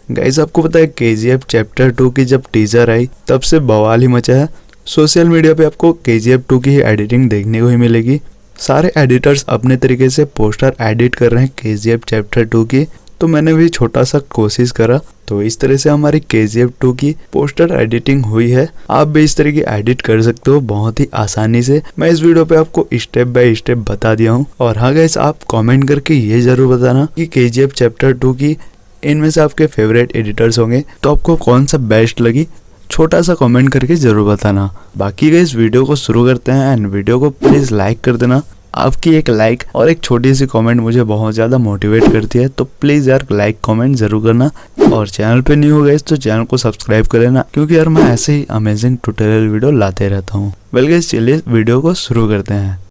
Guys आपको पता है KGF चैप्टर 2 की जब टीजर आई तब से बवाल ही मचा है। सोशल मीडिया पे आपको KGF 2 की ही एडिटिंग देखने को ही मिलेगी। सारे एडिटर्स अपने तरीके से पोस्टर एडिट कर रहे हैं KGF चैप्टर 2 की, तो मैंने भी छोटा सा कोशिश करा। तो इस तरह से हमारी KGF 2 की पोस्टर एडिटिंग हुई है। आप भी इस तरह की एडिट कर सकते हो बहुत ही आसानी से। मैं इस वीडियो पे आपको स्टेप बाय स्टेप बता दिया हूँ। और हाँ गाइस, आप कमेंट करके ये जरूर बताना कि KGF चैप्टर 2 की इनमें से आपके फेवरेट एडिटर्स होंगे तो आपको कौन सा बेस्ट लगी, छोटा सा कमेंट करके जरूर बताना। बाकी गाइस वीडियो को शुरू करते हैं एंड वीडियो को प्लीज लाइक कर देना। आपकी एक लाइक और एक छोटी सी कमेंट मुझे बहुत ज़्यादा मोटिवेट करती है, तो प्लीज़ यार लाइक कमेंट ज़रूर करना। और चैनल पे न्यू हो गए तो चैनल को सब्सक्राइब कर लेना, क्योंकि यार मैं ऐसे ही अमेजिंग ट्यूटोरियल वीडियो लाते रहता हूँ। वेल गाइस, चलिए वीडियो को शुरू करते हैं।